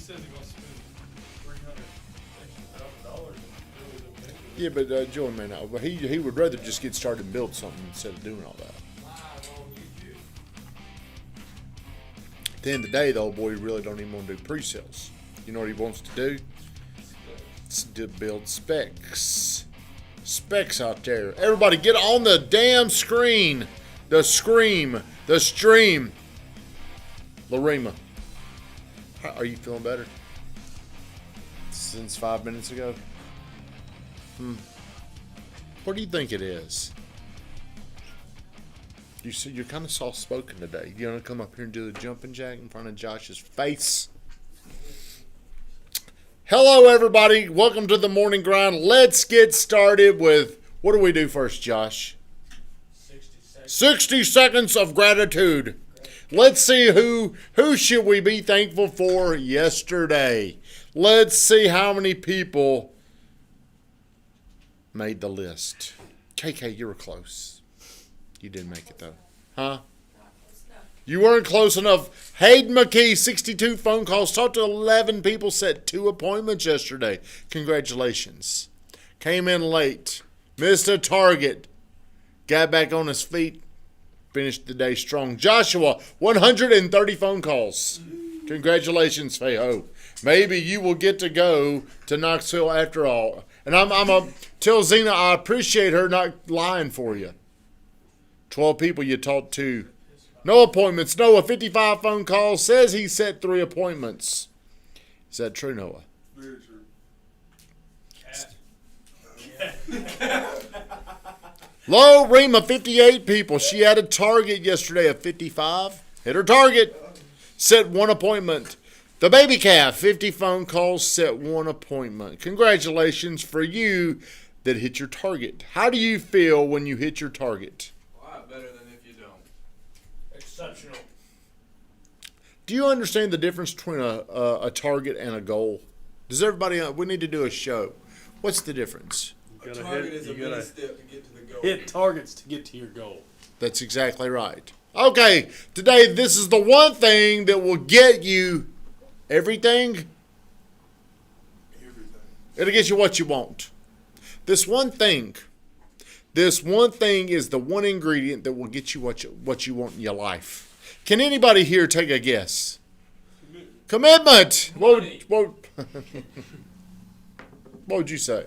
says he wants to spend $300,000. Yeah, but Joey may not. But he would rather just get started and build something instead of doing all that. At the end of the day, the old boy really don't even want to do pre-sales. You know what he wants to do? It's to build specs. Specs out there. Everybody get on the damn screen. The stream. Lorema, are you feeling better? Since 5 minutes ago? What do you think it is? You're kind of soft-spoken today. You want to come up here and do the jumping jack in front of Josh's face? Hello, everybody. Welcome to the Morning Grind. Let's get started with, what do we do first, Josh? 60 seconds of gratitude. Let's see who should we be thankful for yesterday. Let's see how many people made the list. KK, you were close. You didn't make it, though. Huh? You weren't close enough. Hayden McKee, 62 phone calls. Talked to 11 people. Set 2 appointments yesterday. Congratulations. Came in late. Missed a target. Got back on his feet. Finished the day strong. Joshua, 130 phone calls. Congratulations, Fayho. Maybe you will get to go to Knoxville after all. And I'm tell Zena I appreciate her not lying for you. 12 people you talked to. No appointments. Noah, 55 phone calls. Says he set 3 appointments. Is that true, Noah? Very true. Low Rima, 58 people. She had a target yesterday of 55. Hit her target. Set 1 appointment. The baby calf, 50 phone calls, set 1 appointment. Congratulations for you that hit your target. How do you feel when you hit your target? A lot better than if you don't. Exceptional. Do you understand the difference between a target and a goal? Does everybody, we need to do a show. What's the difference? A target is a mini step to get to the goal. Hit targets to get to your goal. That's exactly right. Okay, today this is the one thing that will get you everything. It'll get you what you want. This one thing is the one ingredient that will get you what you want in your life. Can anybody here take a guess? Commitment. What would you say?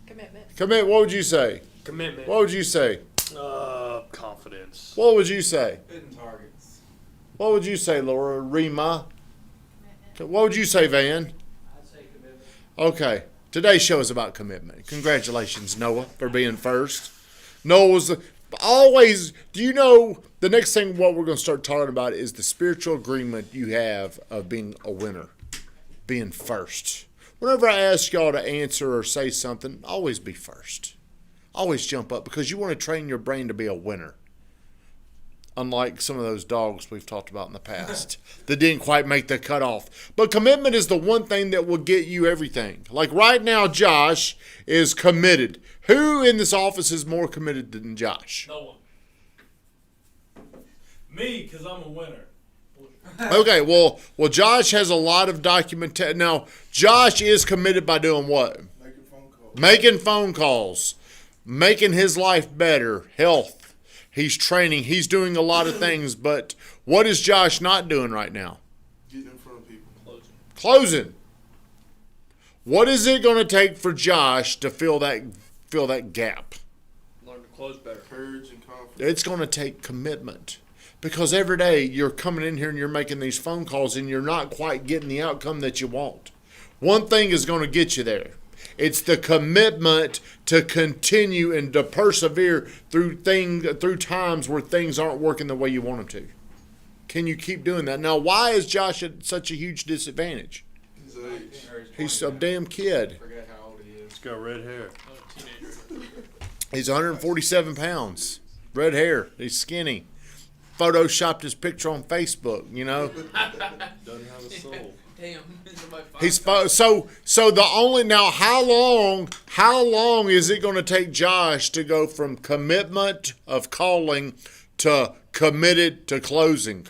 Commitment. What would you say? Commitment. What would you say? Confidence. What would you say? Hitting targets. What would you say, Laura? Rima? What would you say, Van? I'd say commitment. Okay. Today's show is about commitment. Congratulations, Noah, for being first. Noah was always, do you know, the next thing what we're going to start talking about is the spiritual agreement you have of being a winner, being first. Whenever I ask y'all to answer or say something, always be first. Always jump up because you want to train your brain to be a winner. Unlike some of those dogs we've talked about in the past that didn't quite make the cutoff. But commitment is the one thing that will get you everything. Like right now, Josh is committed. Who in this office is more committed than Josh? No one. Me, because I'm a winner. Okay, well, Josh has a lot of documentation. Now, Josh is committed by doing what? Making phone calls. Making phone calls. Making his life better. Health. He's training. He's doing a lot of things. But what is Josh not doing right now? Getting in front of people. Closing. What is it going to take for Josh to fill that gap? Learn to close better. Courage and confidence. It's going to take commitment. Because every day you're coming in here and you're making these phone calls and you're not quite getting the outcome that you want. One thing is going to get you there. It's the commitment to continue and to persevere through times where things aren't working the way you want them to. Can you keep doing that? Now, why is Josh at such a huge disadvantage? His age. He's a damn kid. I forget how old he is. He's got red hair. He's 147 pounds. Red hair. He's skinny. Photoshopped his picture on Facebook, you know. Doesn't have a soul. Damn. He's so the only now how long is it going to take Josh to go from commitment of calling to committed to closing?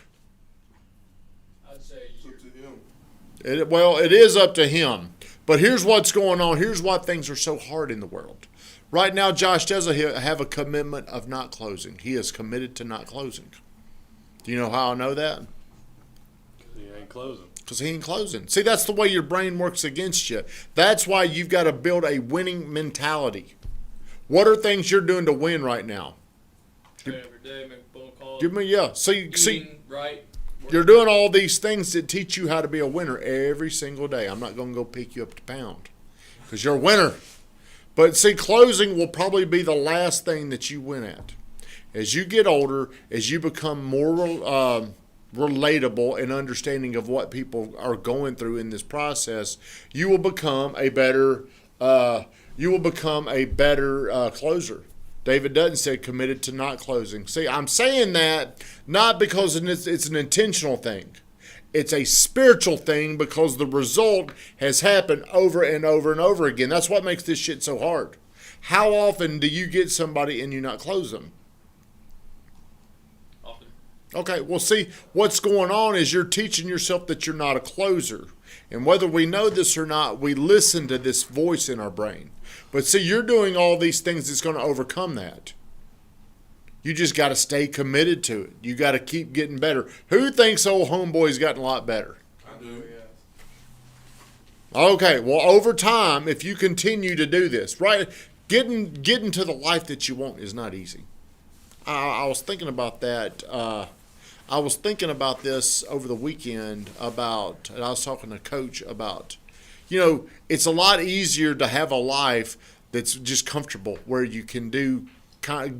I'd say It's up to him. It is up to him. But here's what's going on. Here's why things are so hard in the world. Right now, Josh does have a commitment of not closing. He is committed to not closing. Do you know how I know that? He ain't closing. Because he ain't closing. See, that's the way your brain works against you. That's why you've got to build a winning mentality. What are things you're doing to win right now? Every day, make phone calls. Give me, yeah. See, Right. you're doing all these things that teach you how to be a winner every single day. I'm not going to go pick you up to pound because you're a winner. But see, closing will probably be the last thing that you win at. As you get older, as you become more relatable and understanding of what people are going through in this process, you will become a better closer. David Dutton said committed to not closing. See, I'm saying that not because it's an intentional thing. It's a spiritual thing because the result has happened over and over and over again. That's what makes this shit so hard. How often do you get somebody and you not close them? Often. Okay, well, see, what's going on is you're teaching yourself that you're not a closer. And whether we know this or not, we listen to this voice in our brain. But see, you're doing all these things that's going to overcome that. You just got to stay committed to it. You got to keep getting better. Who thinks old homeboy's gotten a lot better? I do. Okay, well, over time, if you continue to do this, right, getting to the life that you want is not easy. I was thinking about that. I was thinking about this over the weekend and I was talking to Coach about, it's a lot easier to have a life that's just comfortable where you can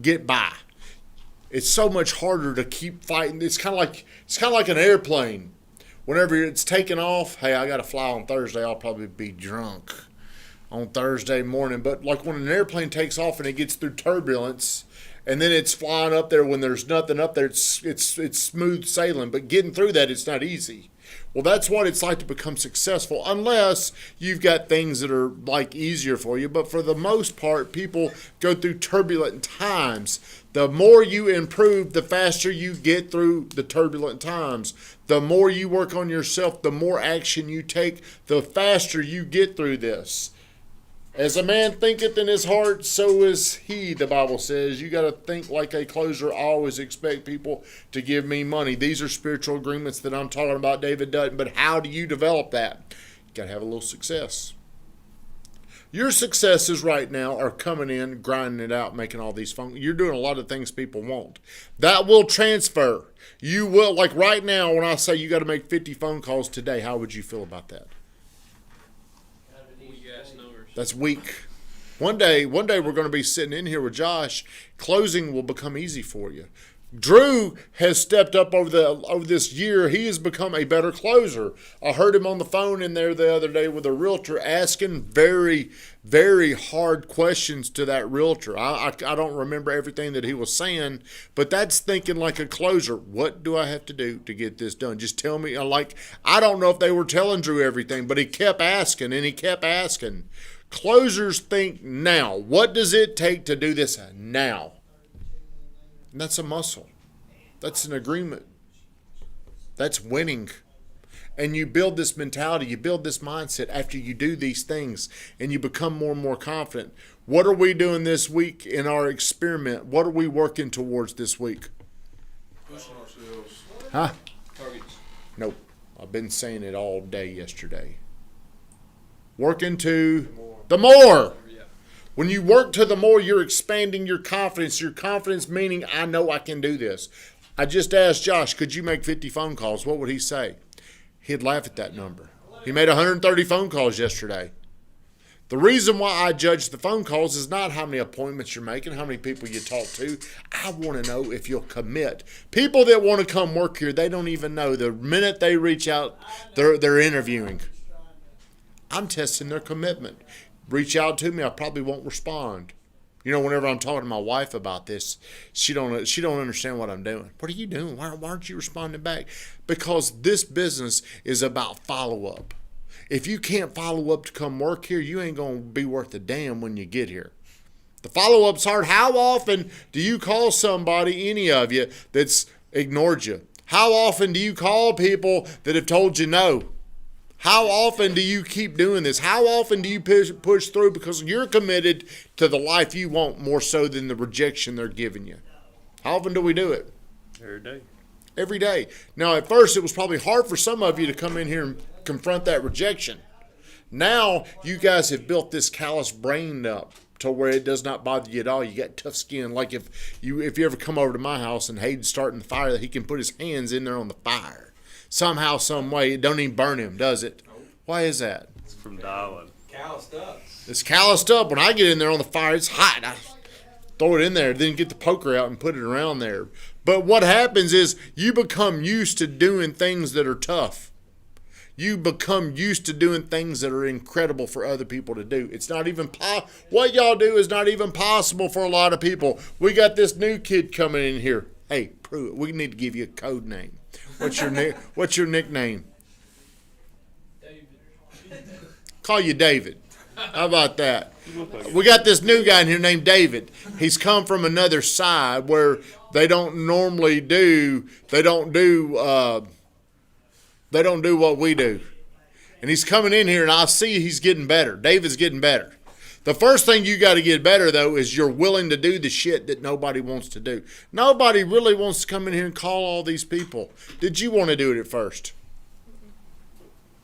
get by. It's so much harder to keep fighting. It's kind of like an airplane. Whenever it's taking off, hey, I got to fly on Thursday. I'll probably be drunk on Thursday morning. But like when an airplane takes off and it gets through turbulence, and then it's flying up there when there's nothing up there, it's smooth sailing. But getting through that, it's not easy. Well, that's what it's like to become successful, unless you've got things that are like easier for you. But for the most part, people go through turbulent times. The more you improve, the faster you get through the turbulent times. The more you work on yourself, the more action you take, the faster you get through this. As a man thinketh in his heart, so is he, the Bible says. You got to think like a closer. I always expect people to give me money. These are spiritual agreements that I'm talking about, David Dutton. But how do you develop that? You got to have a little success. Your successes right now are coming in, grinding it out, making all these phone. You're doing a lot of things people want. That will transfer. You will, like right now, when I say you got to make 50 phone calls today, how would you feel about that? That's weak. One day we're going to be sitting in here with Josh. Closing will become easy for you. Drew has stepped up over this year. He has become a better closer. I heard him on the phone in there the other day with a realtor asking very, very hard questions to that realtor. I don't remember everything that he was saying, but that's thinking like a closer. What do I have to do to get this done? Just tell me. I don't know if they were telling Drew everything, but he kept asking and he kept asking. Closers think now. What does it take to do this now? And that's a muscle. That's an agreement. That's winning. And you build this mentality, you build this mindset after you do these things and you become more and more confident. What are we doing this week in our experiment? What are we working towards this week? Pushing ourselves. Huh? Targets. Nope. I've been saying it all day yesterday. Working to the more. Yeah. When you work to the more, you're expanding your confidence. Your confidence meaning, I know I can do this. I just asked Josh, could you make 50 phone calls? What would he say? He'd laugh at that number. He made 130 phone calls yesterday. The reason why I judge the phone calls is not how many appointments you're making, how many people you talk to. I want to know if you'll commit. People that want to come work here, they don't even know. The minute they reach out, they're interviewing. I'm testing their commitment. Reach out to me, I probably won't respond. Whenever I'm talking to my wife about this, she don't understand what I'm doing. What are you doing? Why aren't you responding back? Because this business is about follow-up. If you can't follow up to come work here, you ain't going to be worth a damn when you get here. The follow-up's hard. How often do you call somebody, any of you, that's ignored you? How often do you call people that have told you no? How often do you keep doing this? How often do you push through because you're committed to the life you want more so than the rejection they're giving you? How often do we do it? Every day. Every day. Now, at first, it was probably hard for some of you to come in here and confront that rejection. Now, you guys have built this callous brain up to where it does not bother you at all. You got tough skin. Like if you ever come over to my house and Hayden's starting the fire, that he can put his hands in there on the fire. Somehow, some way, it don't even burn him, does it? Why is that? It's from dialing. Calloused up. It's calloused up. When I get in there on the fire, it's hot. I throw it in there, then get the poker out and put it around there. But what happens is you become used to doing things that are tough. You become used to doing things that are incredible for other people to do. It's not even what y'all do is not even possible for a lot of people. We got this new kid coming in here. Hey, prove it. We need to give you a code name. What's your nickname? David. Call you David. How about that? We got this new guy in here named David. He's come from another side where they don't normally do. They don't do what we do. And he's coming in here, and I see he's getting better. David's getting better. The first thing you got to get better, though, is you're willing to do the shit that nobody wants to do. Nobody really wants to come in here and call all these people. Did you want to do it at first?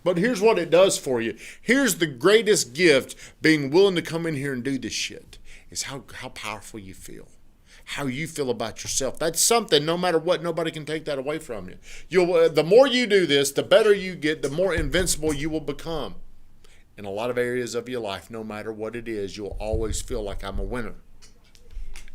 But here's what it does for you. Here's the greatest gift, being willing to come in here and do this shit, is how powerful you feel. How you feel about yourself. That's something, no matter what, nobody can take that away from you. The more you do this, the better you get, the more invincible you will become. In a lot of areas of your life, no matter what it is, you'll always feel like I'm a winner.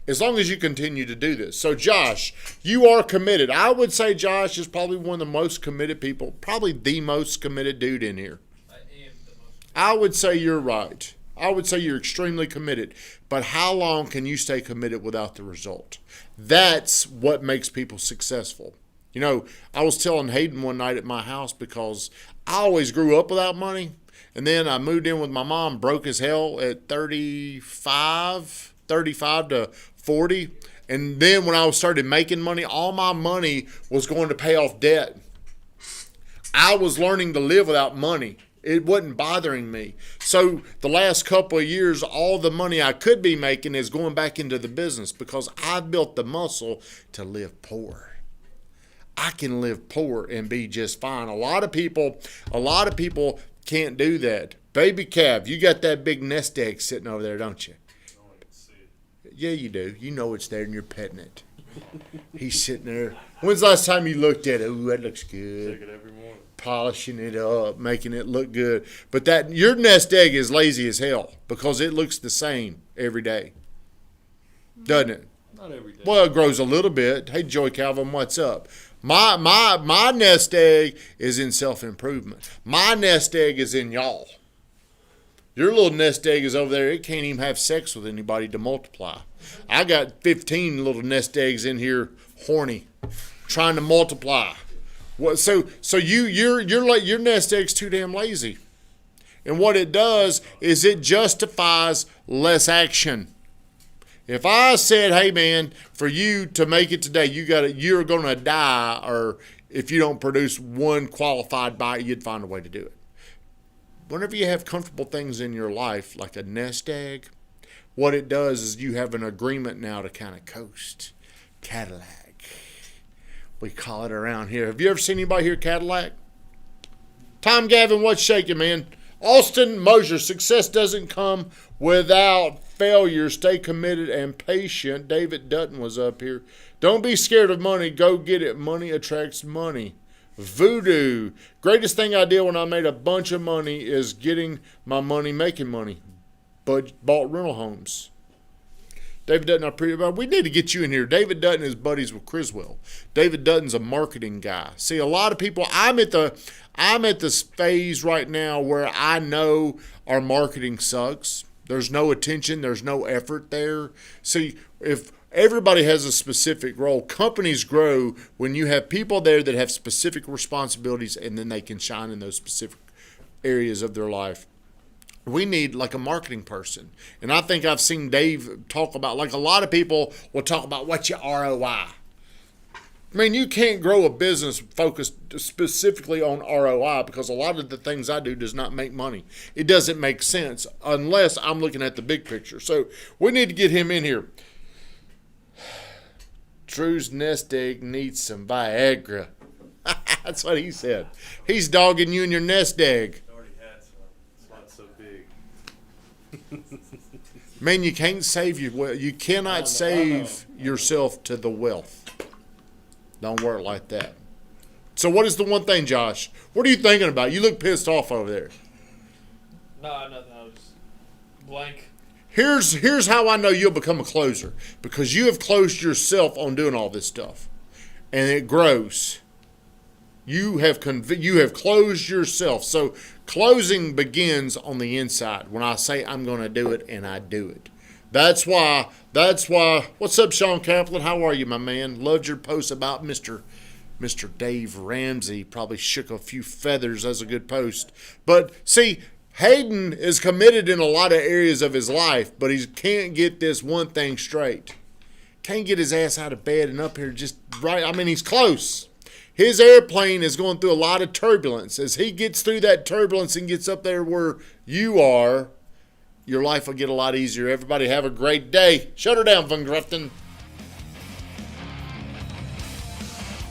As long as you continue to do this. So Josh, you are committed. I would say Josh is probably one of the most committed people, probably the most committed dude in here. I am the most. I would say you're right. I would say you're extremely committed. But how long can you stay committed without the result? That's what makes people successful. You know, I was telling Hayden one night at my house because I always grew up without money. And then I moved in with my mom, broke as hell at 35 to 40. And then when I started making money, all my money was going to pay off debt. I was learning to live without money. It wasn't bothering me. So the last couple of years, all the money I could be making is going back into the business because I've built the muscle to live poor. I can live poor and be just fine. A lot of people can't do that. Baby Cav, you got that big nest egg sitting over there, don't you? Yeah, you do. You know it's there and you're petting it. He's sitting there. When's the last time you looked at it? Ooh, that looks good. Check it every morning. Polishing it up, making it look good. But that your nest egg is lazy as hell because it looks the same every day. Doesn't it? Not every day. Well, it grows a little bit. Hey, Joy Calvin, what's up? My nest egg is in self-improvement. My nest egg is in y'all. Your little nest egg is over there. It can't even have sex with anybody to multiply. I got 15 little nest eggs in here, horny, trying to multiply. So your nest egg's too damn lazy. And what it does is it justifies less action. If I said, hey man, for you to make it today, you're gonna die, or if you don't produce one qualified buy, you'd find a way to do it. Whenever you have comfortable things in your life, like a nest egg, what it does is you have an agreement now to kind of coast. Cadillac. We call it around here. Have you ever seen anybody here Cadillac? Tom Gavin, what's shaking, man? Austin Mosier, success doesn't come without failure. Stay committed and patient. David Dutton was up here. Don't be scared of money. Go get it. Money attracts money. Voodoo. Greatest thing I did when I made a bunch of money is getting my money making money. But bought rental homes. David Dutton, we need to get you in here. David Dutton is buddies with Criswell. David Dutton's a marketing guy. See, a lot of people, I'm at the phase right now where I know our marketing sucks. There's no attention. There's no effort there. See, if everybody has a specific role, companies grow when you have people there that have specific responsibilities and then they can shine in those specific areas of their life. We need like a marketing person. And I think I've seen Dave talk about, like a lot of people will talk about what's your ROI. I mean, you can't grow a business focused specifically on ROI because a lot of the things I do does not make money. It doesn't make sense unless I'm looking at the big picture. So we need to get him in here. Drew's nest egg needs some Viagra. That's what he said. He's dogging you in your nest egg. Already had some. It's not so big. Man, you can't save you cannot save yourself to the wealth. Don't work like that. So what is the one thing, Josh? What are you thinking about? You look pissed off over there. No, nothing. I was blank. Here's how I know you'll become a closer. Because you have closed yourself on doing all this stuff. And it grows. You have closed yourself. So closing begins on the inside. When I say I'm going to do it, and I do it. That's why. What's up, Sean Kaplan? How are you, my man? Loved your post about Mr. Dave Ramsey. Probably shook a few feathers. That's a good post. But see, Hayden is committed in a lot of areas of his life, but he can't get this one thing straight. Can't get his ass out of bed and up here just right. I mean, he's close. His airplane is going through a lot of turbulence. As he gets through that turbulence and gets up there where you are, your life will get a lot easier. Everybody have a great day. Shut her down, Van Grafton.